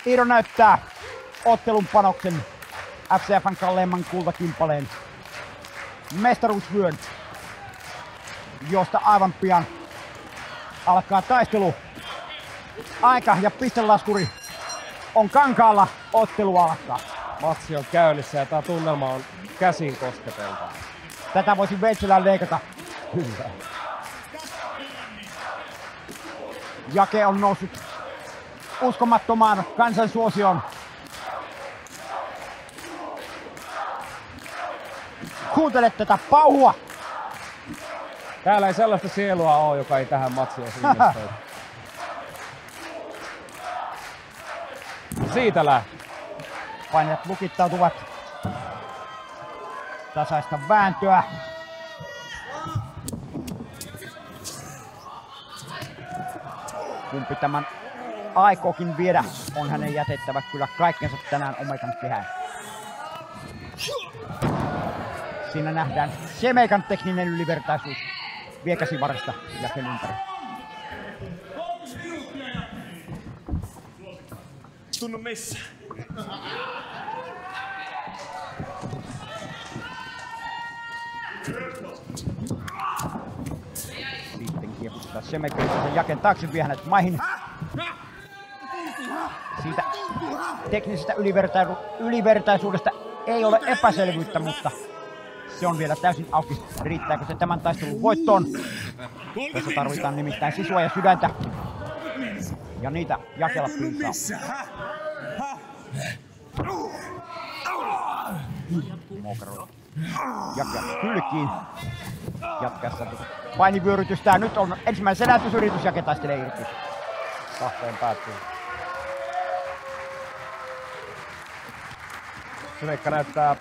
Iiro näyttää ottelun panoksen FCF:n kalleimman kultakimpaleen mestaruusvyön, josta aivan pian alkaa taistelu. Aika ja pistelaskuri on kankaalla, ottelu alkaa. Matsi on käynnissä ja tää tunnelma on käsin kosketeltava. Tätä voisin veitsellä leikata. Kyllä. Jake on noussut uskomattomaan kansansuosioon. Kuuntele tätä pauhua! Täällä ei sellaista sielua ole, joka ei tähän matsiin olisi investoitu. Siitä lähtee. Painijat lukittautuvat. Tasaista vääntöä. Kumpi tämän aikookin viedä, on hänen jätettävä kyllä kaikkensa tänään Omegan kehään. Siinä nähdään Semegan tekninen ylivertaisuus viekäsivarista Jaken ympäri. Tunnu missä. Sitten kieputtaa Semegan sen Jaken taakse, vie hänet maihin. Siitä teknisestä ylivertaisuudesta ei ole epäselvyyttä, mutta se on vielä täysin auki. Riittääkö se tämän taistelun voittoon? Tässä tarvitaan nimittäin sisua ja sydäntä. Ja niitä Jakella piisaa. Mokaro. Jake kylkiin. Jatkaessa painivyörytystään. Nyt on ensimmäinen sedätysyritys. Jake taistelee irti. Kahteen päättyy. Semekka näyttää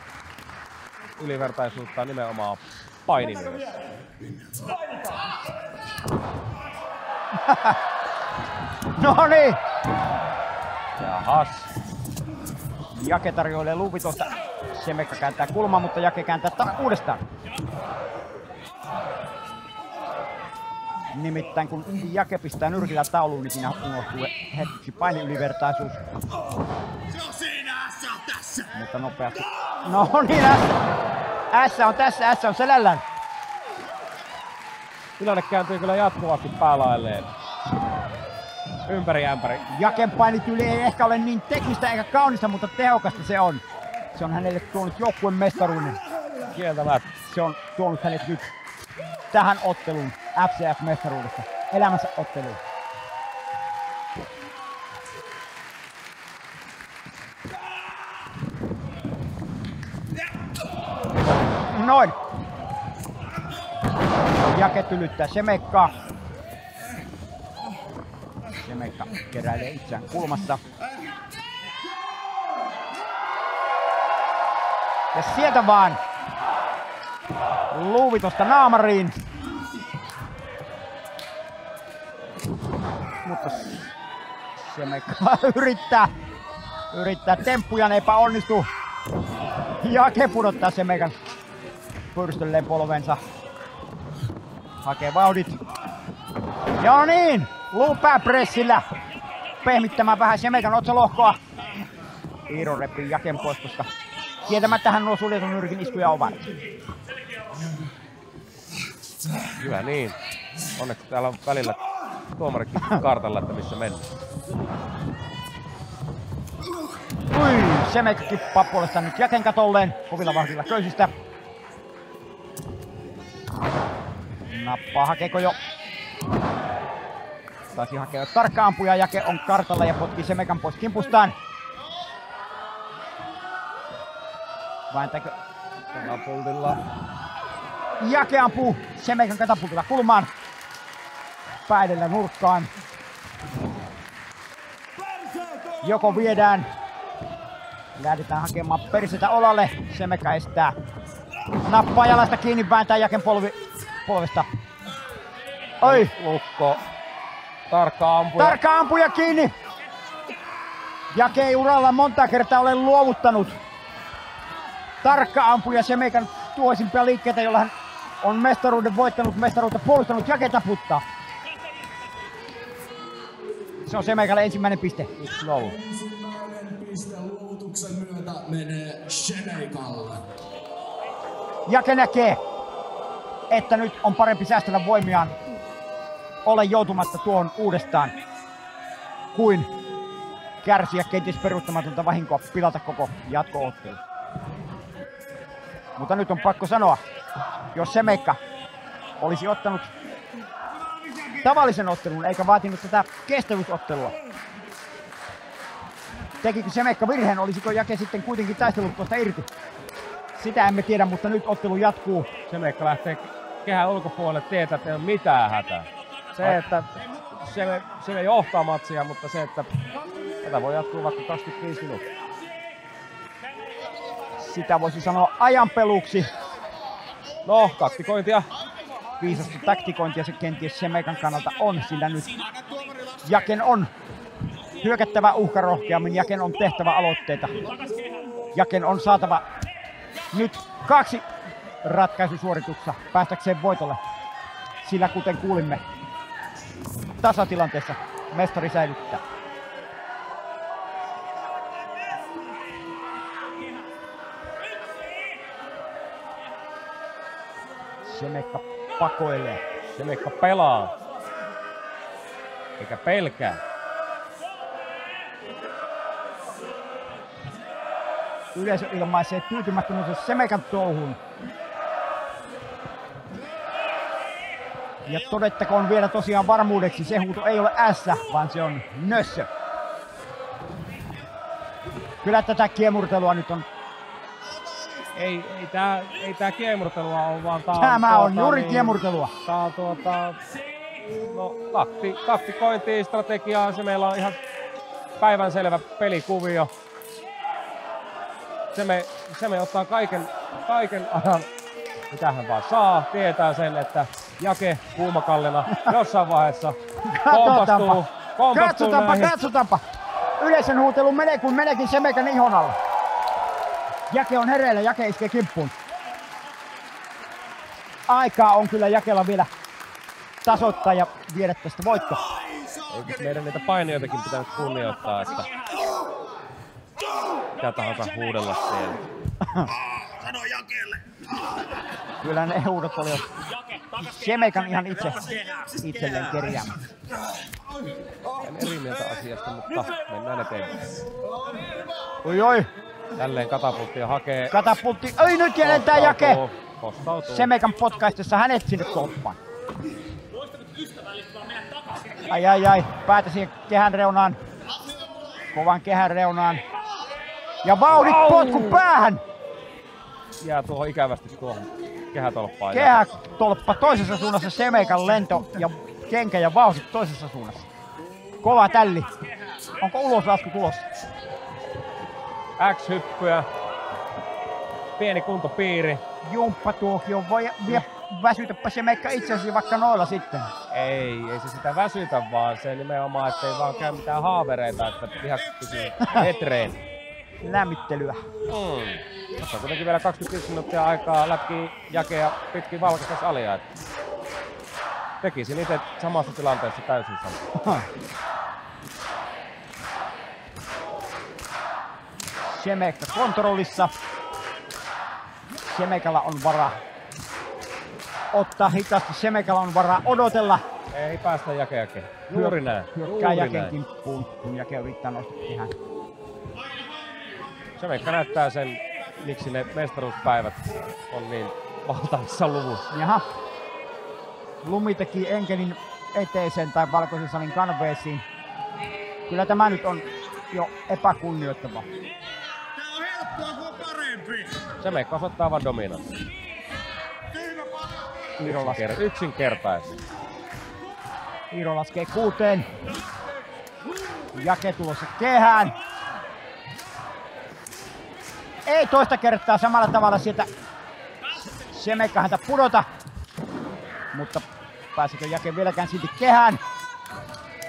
ylivertaisuutta nimenomaan painivyössä. No niin! Jahas. Jake tarjoilee luuvitosta. Semekka kääntää kulmaa, mutta Jake kääntää uudestaan. Nimittäin kun Jake pistää nyrkillä tauluun, niin siinä unohtuu hetki painiylivertaisuus. Se on siinä, S on tässä. Mutta nopeasti. No niin, S on tässä, S on selällään. Tilanne kääntyy kyllä jatkuvasti päälailleen. Ympäri ämpäri. Jaken painityyli ei ehkä ole niin teknistä eikä kaunista, mutta tehokasta se on. Se on hänelle tuonut joukkueen mestaruuden. Kieltämättä. Se on tuonut hänet nyt tähän otteluun FCF-mestaruudesta. Elämänsä otteluun. Noin. Jake tylyttää Semekkaa. Semekka keräilee itseään kulmassa. Ja sieltä vaan luuvitosta naamariin. Mutta Semekka yrittää temppuja, ne epäonnistuu. Jake pudottaa Semekan pyrstölleen polvensa. Hakee vauhdit. Ja niin, luupääpressillä pehmittämään vähän Semekan otsalohkoa. Iiro repii Jaken pois, koska tietämättähän nuo suljetun nyrkin iskuja ovat. Hyvä niin. Onneksi täällä on välillä tuomarikin kartalla, että missä mennään. Ui, Semekka kippaa puolestaan nyt Jaken katolleen kovilla vauhdilla köysistä. Nappaa, hakeeko jo? Taisi hakea tarkka ampuja, Jake on kartalla ja potkii Semekan pois kimpustaan. Vääntääkö? Katapultilla. Jake ampuu Semekan katapultilla kulmaan. Päidellä nurkkaan. Joko viedään. Lähdetään hakemaan persetä olalle. Semekka estää. Nappaa jalasta kiinni, vääntää Jaken polvesta. Oi! Lukko. Tarkka ampuja. Tarkka ampuja kiinni! Jake ei uralla monta kertaa ole luovuttanut. Tarkka ampuja Semekan tuoisimpia liikkeitä, jolla hän on mestaruuden voittanut, mestaruutta puolustanut. Jake taputtaa. Se on Semekalle ensimmäinen piste. 1-0. Ensimmäinen piste luovutuksen myötä menee Shemeikalle. Jake näkee, että nyt on parempi säästellä voimiaan olla joutumatta tuohon uudestaan kuin kärsiä kenties peruuttamatonta vahinkoa pilata koko jatko-ottelu. Mutta nyt on pakko sanoa, jos Semeka olisi ottanut tavallisen ottelun eikä vaatinut tätä kestävyysottelua. Tekikö Semeka virheen, olisiko Jake sitten kuitenkin taistellut tuosta irti? Sitä emme tiedä, mutta nyt ottelu jatkuu. Semekka lähtee kehän ulkopuolelle, tietää, että ei ole mitään hätää. Se, että se johtaa matsia, mutta se, että tätä voi jatkuu vaikka 25 minuuttia. Sitä voisi sanoa ajanpeluksi. No, taktikointia. Viisasta taktikointia se kenties Semekan kannalta on, sillä nyt Jaken on hyökättävä uhkarohkeammin, Jaken on tehtävä aloitteita. Jaken on saatava nyt 2 ratkaisusuorituksessa päästäkseen voitolle, sillä kuten kuulimme, tasatilanteessa mestari säilyttää. Semekka pakoilee. Semekka pelaa. Eikä pelkää. Yleisö ilmaisee tyytymättömyytensä Semekan touhuun. Ja todettakoon vielä tosiaan varmuudeksi, se huuto ei ole S, vaan se on nössö. Kyllä tätä kiemurtelua nyt on. Ei tää kiemurtelua on, vaan Tämä on juuri kiemurtelua. Tää on no, taktikointia, strategiaa, se meillä on ihan päivänselvä pelikuvio. Se me ottaa kaiken ajan, mitä hän vaan saa. Tietää sen, että Jake kuumakallena jossain vaiheessa kompastuu Katsotaanpa. Yleisön huutelu menee kun meneekin Semekan ihon alla. Jake on hereillä, Jake iskee kimppuun. Aikaa on kyllä Jakella vielä tasoittaa ja viedä tästä voitto. Eikö meidän niitä painijoitakin pitänyt kunnioittaa, että mitä tahansa huudella siellä. Sano Jakelle. Kyllä ne huudot oli Semekan ihan itselleen kerjäämä. En eri mieltä asiasta, mutta mennään eteenpäin. Oi. Jälleen katapultti ja hakee. Katapultti. Oi nyt jäljentää Jake. Kostautuu. Semekan potkaistessa hänet sinne tolppaan. Ai. Päätä siihen kehän reunaan. Kovan kehän reunaan. Ja vauhdit potku päähän. Jää tuohon ikävästi tuohon kehätolppaan. Kehätolppa toisessa suunnassa, Semekan lento ja kenkä ja vauhdit toisessa suunnassa. Kova tälli. Onko uloslasku tulossa? X-hyppyä. Pieni kuntopiiri. Jumppatuokio voi väsytäpä Semekka itse asiassa vaikka noilla sitten. Ei se sitä väsytä, vaan se nimenomaan, ettei vaan käy mitään haavereita, että lihakset pysyy etreen. Lämmittelyä. Tässä on kuitenkin vielä 25 minuuttia aikaa läpi Jakea pitkin valkaista salia. Tekisin itse samassa tilanteessa täysin sama. Semekka kontrollissa. Semekalla on varaa ottaa hitaasti. Semekalla on varaa odotella. Ei päästä Jakea. Juuri näin. Hyökkää Jaken kimppuun, kun Jake yrittää nostaa kehään. Semekka näyttää sen, miksi ne mestaruuspäivät on niin valtavissa luvussa. Jaha. Lumi teki enkelin eteisen tai valkoisen salin kanveesiin. Kyllä tämä nyt on jo epäkunnioittava. Tää on helppoa, kun on parempi. Semekka osoittaa vaan dominanssia. Yksinkertaisesti. Iiro laskee 6. Jake tulossa kehään. Ei toista kertaa samalla tavalla sieltä Semekka häntä pudota. Mutta pääsikö Jake vieläkään silti kehään?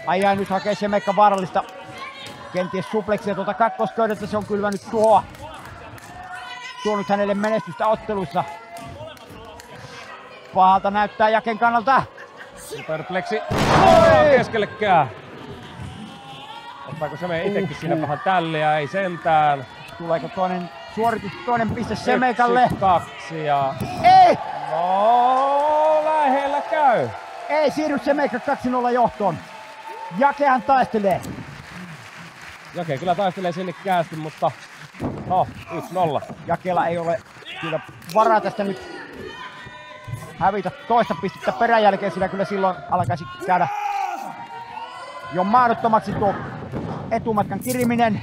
Ai nyt hakee Semekka vaarallista. Kenties supleksia tuolta kakkosköydeltä, se on kylvänyt tuhoa. Tuonut hänelle menestystä otteluissa. Pahalta näyttää Jaken kannalta. Superplexi. Keskellekään. Ottaako se menee itekin siinä vähän tälliä? Ei sentään. Tuleeko toinen suoritus, toinen piste Semekalle? 1, 2 ja... Ei! No, lähellä käy. Ei siirry Semeka 2-0 johtoon. Jakehan taistelee. Jake kyllä taistelee sinnikkäästi, mutta no, 1-0. Jakella ei ole kyllä varaa tästä nyt hävitä toista pistettä peräjälkeen, sillä kyllä silloin alkaisi käydä jo mahdottomaksi tuo etumatkan kiriminen.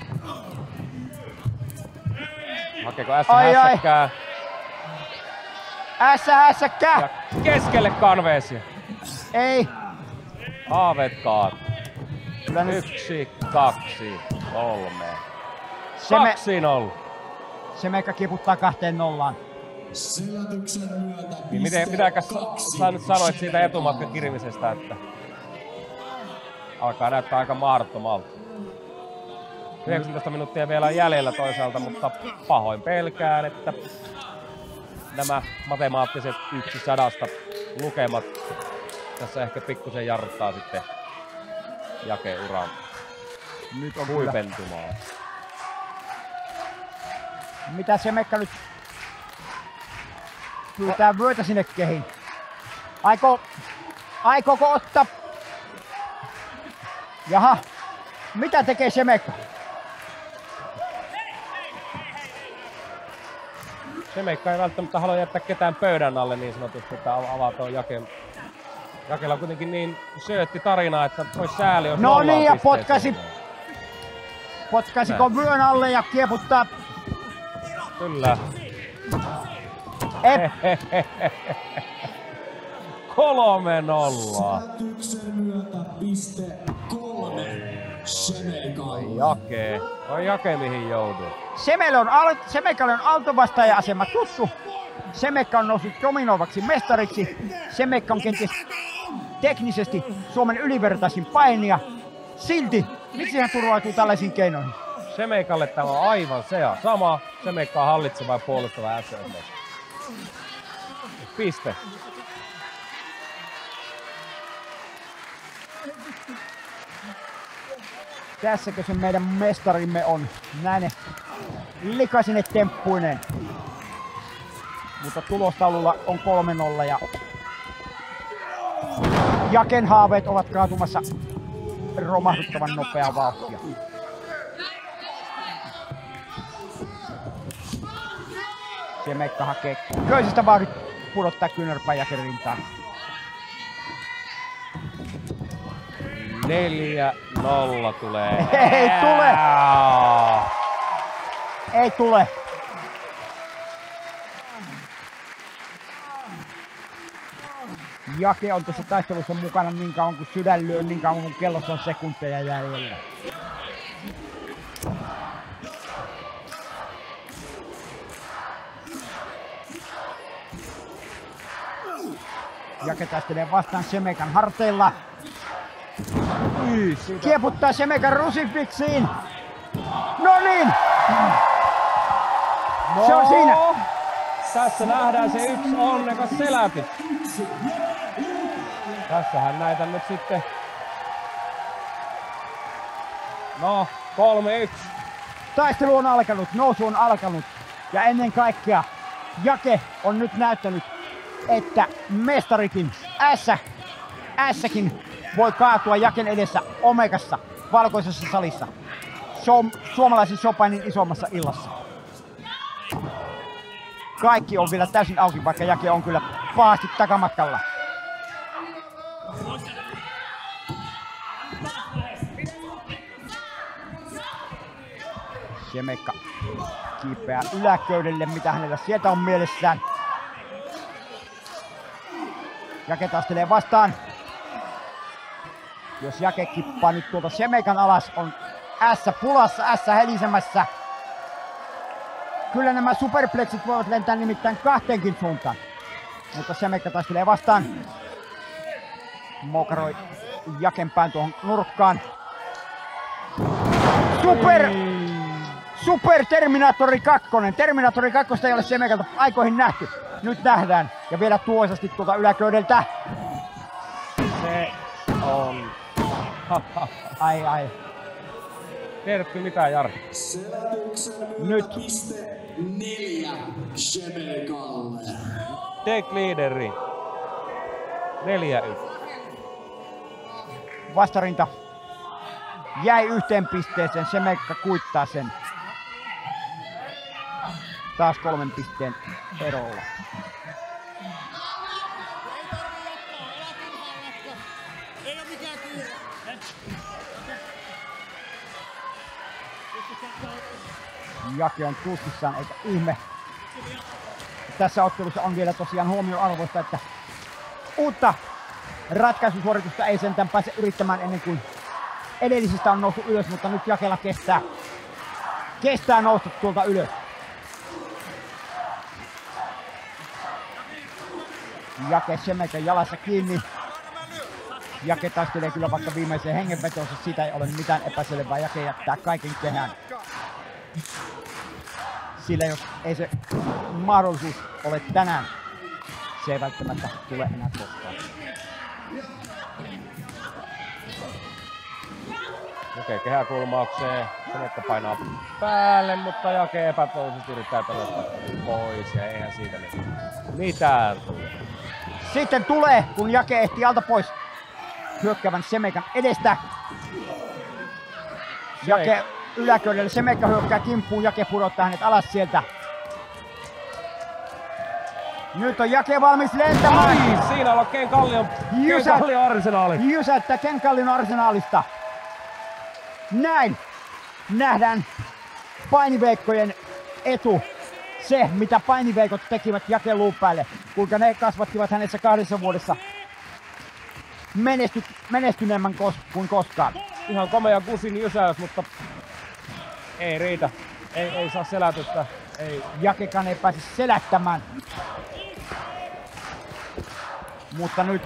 Hakeeko S hässäkkää? Hässäkkää! Ja keskelle kanveesia. Ei. Haaveet kaat. Kyllä nyt 1, 2, 3. 2-0. Semeka kiputtaa 2-0. Selätyksen myötä Niin mitäkäs sä nyt sanoit siitä etumatkan kirimisestä, että alkaa näyttää aika mahdottomalta. 19 minuuttia vielä jäljellä toisaalta, mutta pahoin pelkään, että nämä matemaattiset 1/100 lukemat tässä ehkä pikkusen jarruttaa sitten Jake-uran Nyt on huipentumaan. Mitä Semekka nyt pyytää vyötä sinne kehiin? Aikooko ottaa? Jaha, mitä tekee Semekka? Semekka ei välttämättä halua jättää ketään pöydän alle niin sanotusti, että avaa tuon Jaken. Jakella on kuitenkin niin söötti tarina, että vois sääli, jos No niin, ja pisteeseen. potkaisiko vyön alle ja kieputtaa? Kyllä. 3-0. Selätyksen myötä piste 3 Seneikalle. Jake. Oi Jake mihin jouduu. Semekalle on altovastaaja-asema tuttu. Semekka on noussut dominoivaksi mestariksi. Semekka on kenties teknisesti Suomen ylivertaisin painija. Silti, miksi hän turvautuu tällaisiin keinoihin? Semekalle tämä on aivan sama. Semekka on hallitseva ja puolustava SMS. Piste. Tässäkö se meidän mestarimme on näin likaisine temppuinen. Mutta tulostaululla on 3-0 ja Jaken haaveet ovat kaatumassa romahduttavan nopeaa vauhtia. Semekka hakee köysestä vauhdit pudottaa kyynärpää Jaken rintaan. 4-0 tulee. Ei tule! Ei tule! Jake on tässä taistelussa mukana niin kauan kuin sydän lyö, niin kauan kuin kellossa on sekunteja jäljellä. Jake taistelee vastaan Semekan harteilla. Kieputtaa Semekan rusifiksiin. No niin! No, se on siinä! Tässä nähdään se yksi onnekas selätys. Tässähän näitä nyt sitten... No, 3-1. Taistelu on alkanut, nousu on alkanut. Ja ennen kaikkea Jake on nyt näyttänyt, että mestarikin Ässäkin voi kaatua Jaken edessä Omegassa, valkoisessa salissa. Suomalaisen sopainin isommassa illassa. Kaikki on vielä täysin auki, vaikka Jake on kyllä pahasti takamatkalla. Semekka kiipeää yläköydelle, mitä hänellä sieltä on mielessään. Jake taistelee vastaan. Jos Jake kippaa nyt tuolta Semekan alas, on ässä pulassa, ässä helisemässä. Kyllä nämä superplexit voivat lentää nimittäin kahteenkin suuntaan. Mutta Semekka taistelee vastaan. Mokaroi Jaken pään tuohon nurkkaan. Super Terminaattori 2. Terminaattori 2 ei ole Semekalta aikoihin nähty. Nyt nähdään. Ja vielä tuoisasti tuolta yläköydeltä. Se on... Ai. Tiedätkö mitään, Jari? Selätyksen myötä Nyt. piste 4 Shemekalle. Take leaderi. 4-1. Vastarinta jäi yhteen pisteeseen, Šemeika kuittaa sen. Taas 3 pisteen erolla. Ei oo mikään kiire. Jake on tuskissaan, eikä ihme. Tässä ottelussa on vielä tosiaan huomioarvoista, että uutta ratkaisusuoritusta ei sentään pääse yrittämään ennen kuin edellisistä on noussut ylös, mutta nyt Jakella kestää nousta tuolta ylös. Jake Šemeikan jalassa kiinni. Jake taistelee kyllä vaikka viimeiseen hengenvetoonsa, siitä ei ole mitään epäselvää. Jake jättää kaiken kehään. Sillä jos ei se mahdollisuus ole tänään, se ei välttämättä tule enää koskaan. Okei, kehäkulmaukseen. Šemeika painaa päälle, mutta Jake epätoisesti yrittää pelata pois ja eihän siitä mitään tule. Sitten tulee, kun Jake ehtii alta pois hyökkäävän Šemeikan edestä. Jake yläköydelle, Šemeika hyökkää kimppuun, Jake pudottaa hänet alas sieltä. Nyt on Jake valmis lentämään. Ai, siinä on Ken Kallion arsenaali. Jysäyttää Ken Kallion arsenaalista. Näin nähdään painiveikkojen etu. Se, mitä painiveikot tekivät Jake Luupäälle, kuinka ne kasvattivat hänessä 2 vuodessa menestyneemmän kuin koskaan. Ihan komea kusin jysäys, mutta ei riitä. Ei saa selätystä. Ei. Jakekaan ei pääse selättämään. Mutta nyt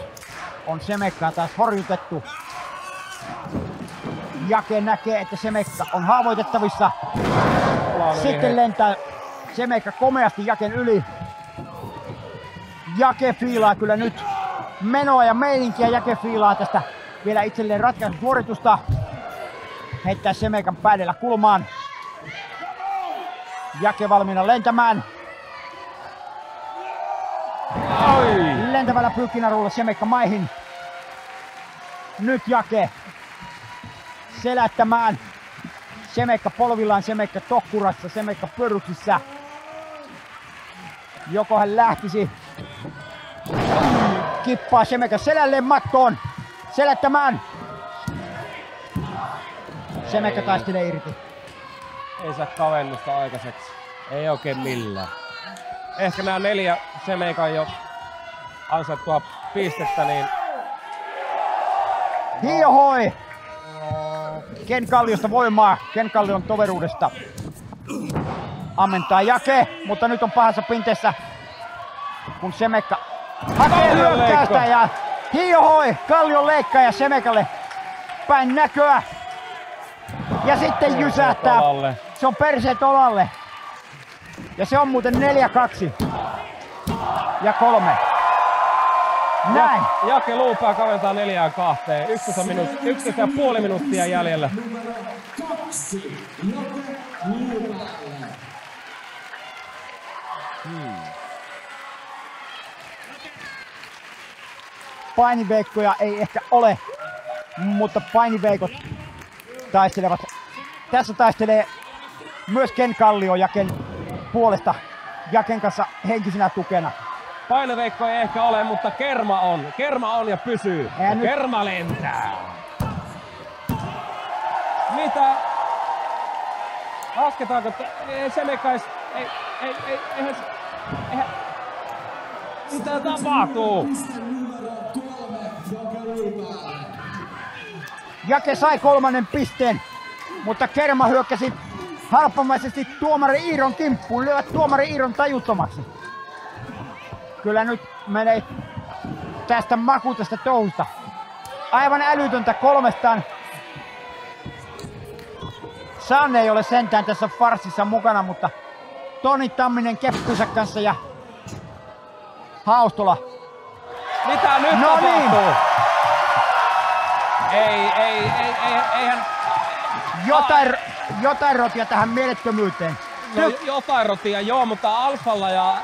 on Šemeikaa taas horjutettu. Jake näkee, että Šemeika on haavoitettavissa. Sitten lentää Šemeika komeasti Jaken yli. Jake fiilaa kyllä nyt menoa ja meininkiä. Jake fiilaa tästä vielä itselleen ratkaisusuoritusta. Heittää Šemeikan päädellä kulmaan. Jake valmiina lentämään. Oi. Lentävällä pyykkinarulla Šemeika maihin. Nyt Jake selättämään. Šemeika polvillaan, Šemeika tokkurassa, Šemeika pörryksissä. Joko hän lähtisi. Kippaa Šemeika selälleen mattoon. Selättämään. Šemeika taistelee irti. Ei saa kavennusta aikaiseksi. Ei oikein millään. Ehkä nämä 4 Šemeikan jo ansaittua pistettä, niin Hiohoi! Ken Kalliosta voimaa, Ken Kallion toveruudesta. Ammentaa Jake, mutta nyt on pahassa pinteessä, kun Šemeika hakee hyökkäystä ja hiohoi! Kallion leikkaaja Šemeikalle päin näköä. Ja sitten jysähtää. Se on perseet olalle. Ja se on muuten 4-2. Ja 3. Näin. Jake Luupää kaventaa 4-2. 11,5 minuuttia jäljellä. Numero 2 Jake Luupäälle. Painiveikkoja ei ehkä ole, mutta painiveikot taistelevat. Tässä taistelee myös Ken Kallio Jaken puolesta, Jaken kanssa henkisenä tukena. Painoveikko ei ehkä ole, mutta kerma on. Kerma on ja pysyy. Ja nyt kerma lentää. Mitä? Lasketaanko? Šemeika eihän... Mitä tapahtuu? Piste numero 3 Jake Luupäälle. Jake sai 3. pisteen, mutta Kerma hyökkäsi halpamaisesti tuomari Iiron kimppuun, lyövät tuomari Iiron tajuttomaksi. Kyllä nyt menee tästä maku tästä touhusta. Aivan älytöntä 3. Sanne ei ole sentään tässä farssissa mukana, mutta Toni Tamminen keppinsä kanssa ja Haustola. Mitä nyt No tapahtuu? niin. Eihän... Jotain rotia tähän mielettömyyteen. No, jotain rotia joo, mutta Alfalla ja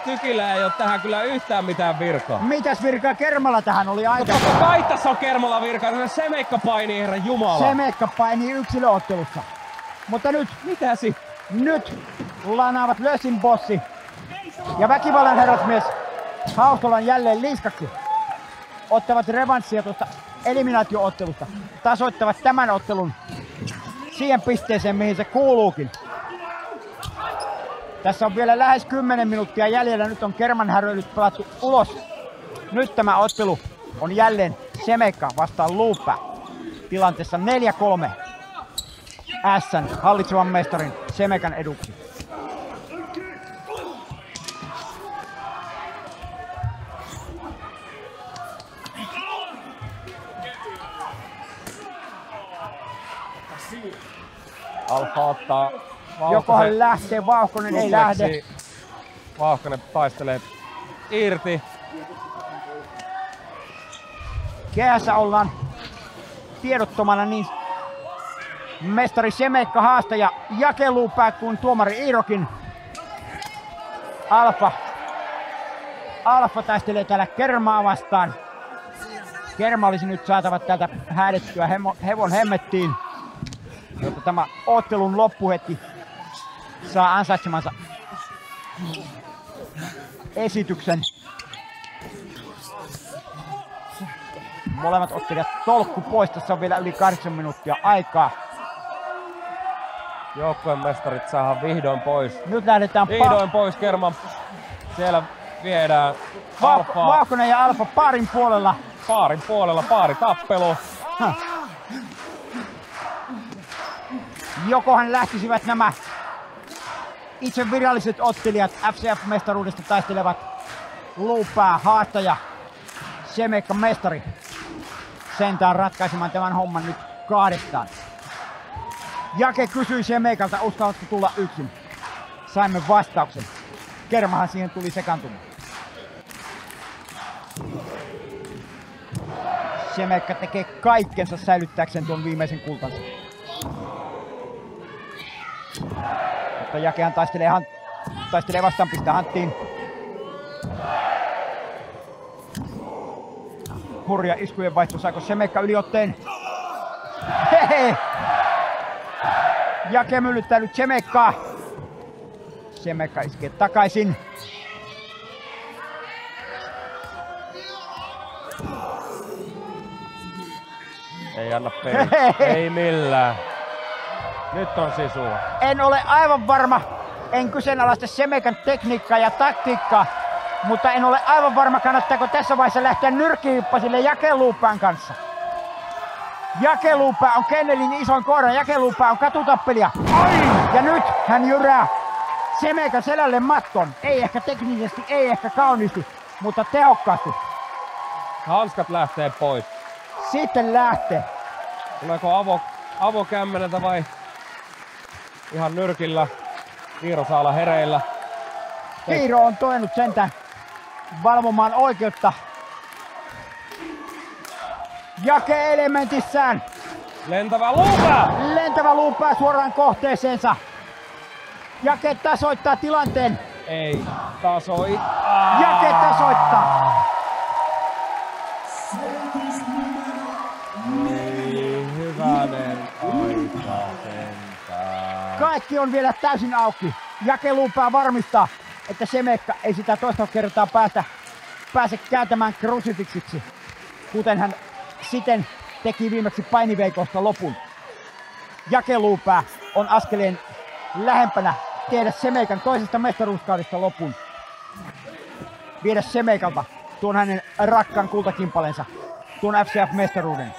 Tykillä ei ole tähän kyllä yhtään mitään virkaa. Mitäs virkaa Kermalla tähän oli aika? No totta kai tässä on Kermalla virkaa, se Semeikka painii, herra jumala. Semeikka painii yksilöottelussa. Mutta nyt, Mitä sit? nyt lanaavat Lösin bossi ja väkivallan herrasmies Haustolan jälleen liiskaksi. Ottavat revanssia tuosta eliminaatio-ottelusta. Tasoittavat tämän ottelun siihen pisteeseen, mihin se kuuluukin. Tässä on vielä lähes 10 minuuttia jäljellä. Nyt on Kerman häröilyt pelattu ulos. Nyt tämä ottelu on jälleen Semeikka vastaan Luupää. Tilanteessa 4-3. Ässän hallitsevan mestarin Semeikan eduksi. Alfa ottaa Jokohan lähtee, Vauhkonen ei lähde. Vauhkonen taistelee irti. Kehässä ollaan tiedottomana niin mestari Semeikka haastaja Jake Luupää kuin tuomari Iirokin. Alfa taistelee täällä Kermaa vastaan. Kerma olisi nyt saatava täältä häädettyä hevon hemmettiin, jotta tämä ottelun loppuhetki saa ansaitsemansa esityksen. Molemmat ottelijat tolkku pois, tässä on vielä yli 8 minuuttia aikaa. Joukkueen mestarit saadaan vihdoin pois. Nyt lähdetään Vihdoin pois Kerman. Siellä viedään Alfaa. Vauhkonen ja Alfa paarin puolella. Paarin puolella, paaritappelu. Jokohan lähtisivät nämä itse viralliset ottelijat FCF-mestaruudesta taistelevat Luupää, haastaja, Semeikka mestari sentään ratkaisemaan tämän homman nyt kahdestaan. Jake kysyi Semeikalta, uskallatko tulla yksin? Saimme vastauksen. Kermahan siihen tuli sekaantumaan. Semeikka tekee kaikkensa säilyttääkseen tuon viimeisen kultansa. Mutta Jakehan taistelee vastaan, pistää hanttiin. Hurja iskujen vaihto, saako Semeikka yliotteen? Hehe! Jake myllyttää nyt Semeikkaa. Semeikka iskee takaisin. Ei anna periksi. Ei millään. Nyt on sisua. En ole aivan varma. En kyseenalaista Semeikan tekniikkaa ja taktiikkaa. Mutta en ole aivan varma, kannattaako tässä vaiheessa lähteä nyrkkihyppasille Jake Luupään kanssa. Jake Luupää on Kennelin isoin koira. Jake Luupää on katutappelija. Ja nyt hän jyrää Semeikan selälle matton. Ei ehkä teknisesti, ei ehkä kauniisti, mutta tehokkaasti. Hanskat lähtee pois. Sitten lähtee. Tuleeko avokämmeneltä vai ihan nyrkillä? Iiro saa olla hereillä. Iiro on toinut sentään valvomaan oikeutta. Jake elementissään. Lentävä Luupää! Lentävä Luupää suoraan kohteeseensa. Jake tasoittaa tilanteen. Ei tasoi. Jake tasoittaa. Ei hyvänen aika sentään. Kaikki on vielä täysin auki. Jake Luupää varmistaa, että Semeikka ei sitä toista kertaa pääse kääntämään krusifiksiksi, kuten hän siten teki viimeksi painiveikosta lopun. Jake Luupää on askeleen lähempänä tehdä Semeikan toisesta mestaruuskaudesta lopun. Viedä Semeikalta tuon hänen rakkaan kultakimpalensa, tuon FCF-mestaruuden.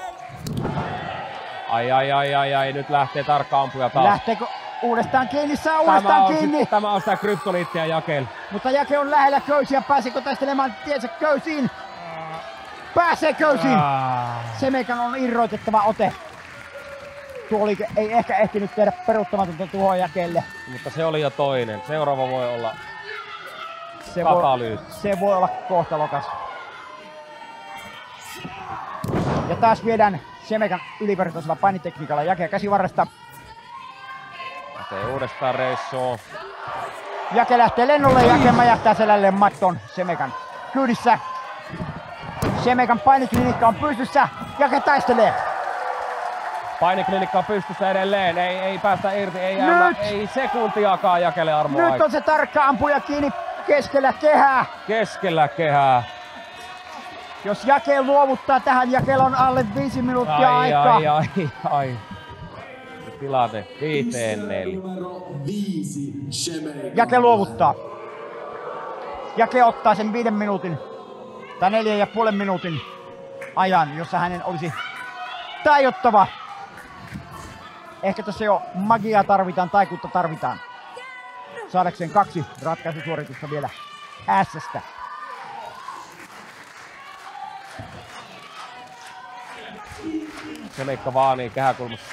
Ai, nyt lähtee tarkka ampuja taas. Lähteekö uudestaan kiinni? Saa uudestaan kiinni. Tämä on sitä kryptoniittia Jakelle. Mutta Jake on lähellä köysiä. Pääseekö taistelemaan tiensä köysiin? Pääsee köysiin! Semeikan on irroitettava ote. Tuo liike ei ehkä ehtinyt tehdä peruuttamatonta tuhoa Jakelle. Mutta se oli jo toinen. Seuraava voi olla katalyysi. Se voi olla kohtalokas. Ja taas viedään Semeikan ylivertaisella painitekniikalla Jakea käsivarresta. Lähtee uudestaan reissuun. Jake lähtee lennolle ja Jake mäjähtää selälleen matton Semekan kyydissä. Semekan painiklinikka on pystyssä. Jake taistelee. Painiklinikka on pystyssä edelleen. Ei päästä irti. Ei sekuntiakaan Jakelle armoa. Nyt on se tarkka ampuja kiinni keskellä kehää. Keskellä kehää. Jos Jake luovuttaa tähän, Jakella on alle 5 minuuttia aikaa. Ai. Tilanne 5-4. Numero 5, Shemeka. Jake luovuttaa. Jake ottaa sen 5 minuutin tai 4,5 minuutin ajan, jossa hänen olisi taiottava. Ehkä tässä jo magiaa tarvitaan, taikuutta tarvitaan. Saadakseen 2 ratkaisusuoritusta vielä ässästä. Semekka vaanii kehäkulmassa.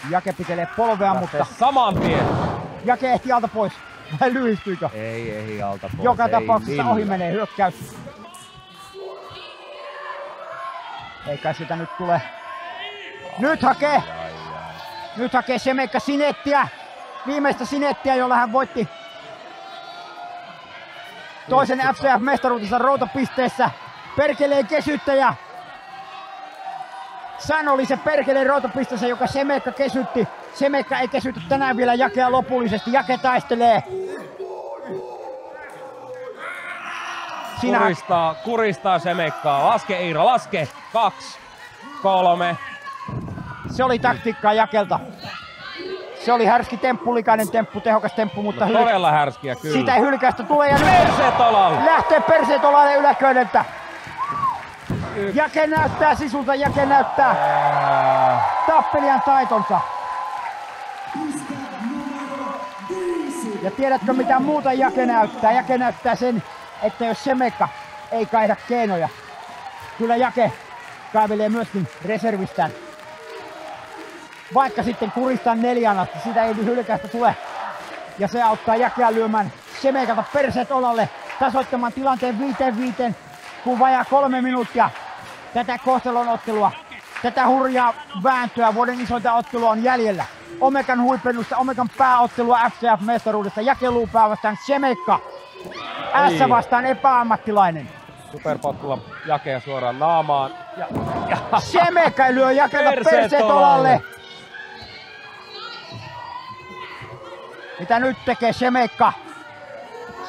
Jake pitelee polvea, mutta saman tien. Jake ehti alta pois. Vai lyhistyykö? Ei alta pois. Joka tapauksessa ohi menee hyökkäys. Eikä sitä nyt tule. Nyt hakee! Nyt hakee Semekka sinettiä. Viimeistä sinettiä, jolla hän voitti toisen FCF-mestaruutensa routapisteessä. Perkeleen kesyttäjä. San oli se perkeleen routapisteessä, joka Semekka kesytti. Semekka ei kesytä tänään vielä Jakea lopullisesti. Jake taistelee. Kuristaa Semekkaa. Laske Iiro, laske. 2, 3. Se oli taktiikkaa Jakelta. Se oli härski temppu, likainen temppu, tehokas temppu, mutta todella härskiä kyllä. Sitä ei hylkästä tule ja perseet olalle. Lähtee perseet olalle yläköydeltä. Jake näyttää sisulta, Jake näyttää tappelijan taitonsa. Ja tiedätkö mitä muuta Jake näyttää? Jake näyttää sen, että jos Semekka ei kaida keinoja, kyllä Jake kaivelee myöskin reservistään. Vaikka sitten kuristaan 4 asti, sitä ei hylkästä tule. Ja se auttaa Jakea lyömään Semekalta perseet olalle, tasoittamaan tilanteen 5-5, kun vajaa 3 minuuttia. Tätä kohtalon ottelua, tätä hurjaa vääntöä, vuoden isointa ottelua on jäljellä. Omegan huipennusta, Omegan pääottelua FCF-mestaruudesta. Jake Luupää vastaan Semekka. S vastaan epäammattilainen. Superpotkulla Jakea suoraan naamaan. Semekka lyö Jakelta perseet olalle. Mitä nyt tekee Semekka?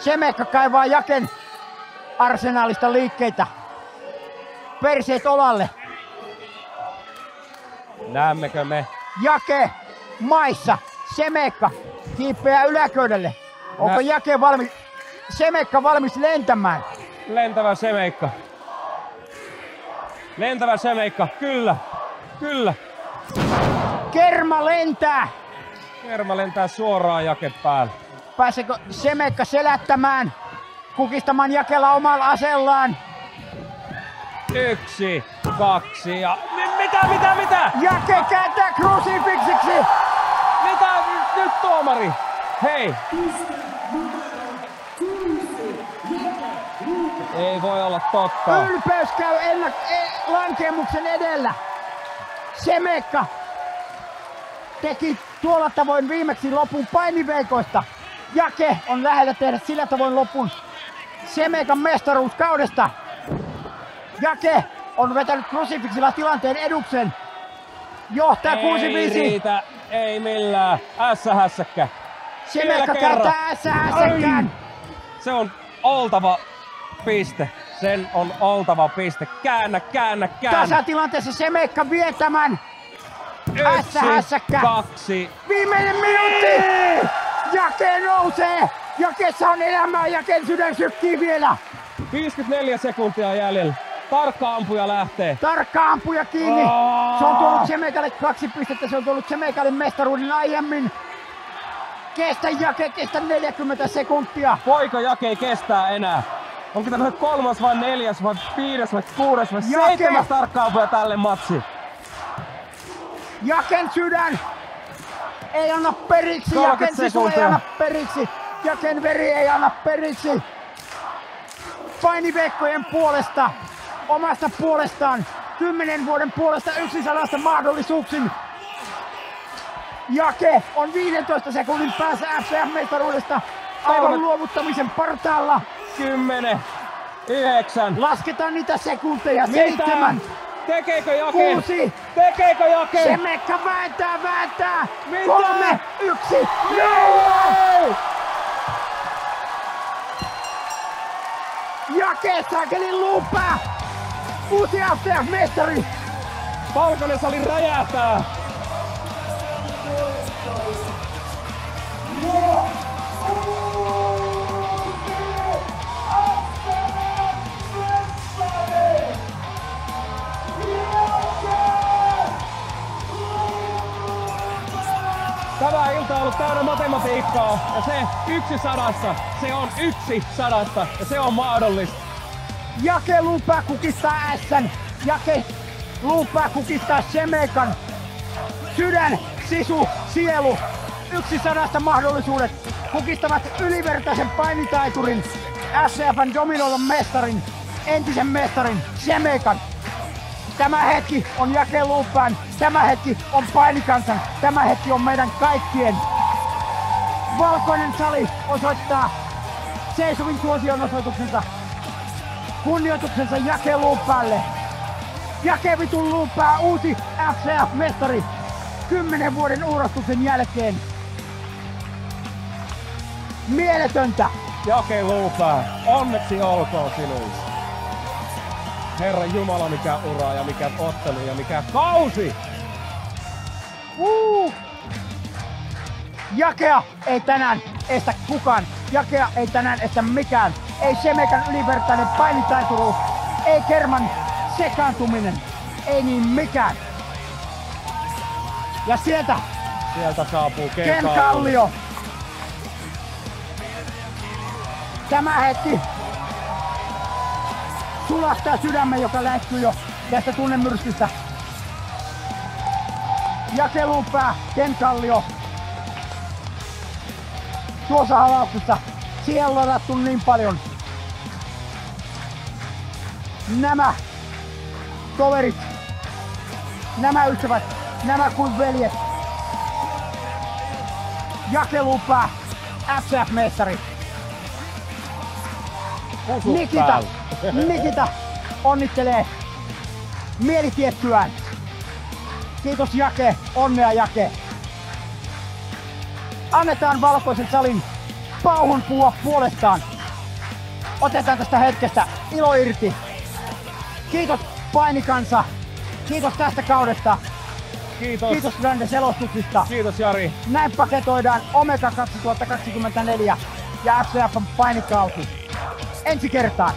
Semekka kaivaa Jaken arsenaalista liikkeitä. Perseet olalle. Näemmekö me? Jake maissa. Semekka kiipeää yläköydelle. Onko Jake valmis? Semekka valmis lentämään. Lentävä Semekka. Lentävä Semekka. Kyllä. Kyllä. Kerma lentää. Kerma lentää suoraan Jake päälle. Pääseekö Semekka selättämään? Kukistamaan Jakella omalla asellaan. 1, 2 ja... Mitä? Jake kääntää crucifixiksi. Mitä nyt tuomari? Hei! Ei voi olla totta. Ylpeys käy lankeemuksen edellä. Semekka teki tuolla tavoin viimeksi lopun painiveikoista. Jake on lähellä tehdä sillä tavoin lopun Semekan mestaruuskaudesta. Jake on vetänyt crucifixilla tilanteen eduksen. Johtaa 6-5. Ei riitä, ei millään. Hässäkkä. Semekka kääntää hässäkkään. Se on oltava piste. Sen on oltava piste. Käännä. Tasatilanteessa Semekka vie tämän. 1, 2. Viimeinen minuutti. Jake nousee. Jakessa on elämää. Jaken sydän sykkii vielä. 54 sekuntia jäljellä. Tarkka ampuja lähtee. Tarkka ampuja kiinni. Se on tuonut Semekalle 2 pistettä. Se on tuonut Semekalle mestaruuden aiemmin. Kestä Jake, kestä 40 sekuntia. Voiko Jake kestää enää? Onko tämä 3. vai 4. vai 5. vai 6. vai 7. tarkka ampuja tälle matsiin? Jaken sydän ei anna periksi. Jaken sisu ei anna periksi. Jaken veri ei anna periksi. Painiveikkojen puolesta, omasta puolestaan, 10 vuoden puolesta 100 mahdollisuuksin. Jake on 15 sekunnin päässä FCF-mestaruudesta aivan luovuttamisen partaalla. 10, 9. Lasketaan niitä sekunteja. Mitä? 7, Tekeekö Jake? 6. Tekeekö Jake? Šemeka vääntää. Mitä? 3, 1, 0. Jake Sakelin luupää. Uusi FCF-mestari. Valkoinen sali räjähtää. Tämä ilta on ollut täynnä matematiikkaa ja se 1/100, se on 1/100 ja se on mahdollista. Jake luupää kukistaa S:n. Jake luupää kukistaa Šemekan. Sydän, sisu, sielu. 1/100 mahdollisuudet kukistavat ylivertaisen painitaiturin. FCF:n dominoivan mestarin, entisen mestarin Šemekan. Tämä hetki on Jake luupään. Tämä hetki on painikansan. Tämä hetki on meidän kaikkien. Valkoinen sali osoittaa seisovin suosionosoituksensa. Kunnioituksensa Jake luupäälle. Jake vitun luupää uusi FCF-mestari 10 vuoden uurastuksen jälkeen. Mieletöntä! Jake luupää, onneksi olkoon sinulle. Herran Jumala, mikä ura ja mikä ottelu ja mikä kausi! Jakea ei tänään estä kukaan. Jakea ei tänään estä mikään. Ei Šemekan ylivertainen painitaituru. Ei kerman sekaantuminen. Ei niin mikään. Ja sieltä saapuu Ken Kallio. Tämä hetki sulastaa sydämen, joka lähtyy jo tästä tunnemyrskystä. Jake luupää, Ken Kallio. Tuossa avauksessa siihen on ladattu niin paljon. Nämä toverit, nämä ystävät, nämä kuin veljet. Jake luupää, FCF-mestari. Nikita onnittelee mielitiettyään. Kiitos Jake, onnea Jake. Annetaan valkoisen salin pauhun puhua puolestaan. Otetaan tästä hetkestä ilo irti. Kiitos painikansa. Kiitos tästä kaudesta. Kiitos Grande selostuksista. Kiitos Jari. Näin paketoidaan Omega 2024 ja FCF:n painikausi. Ensi kertaa.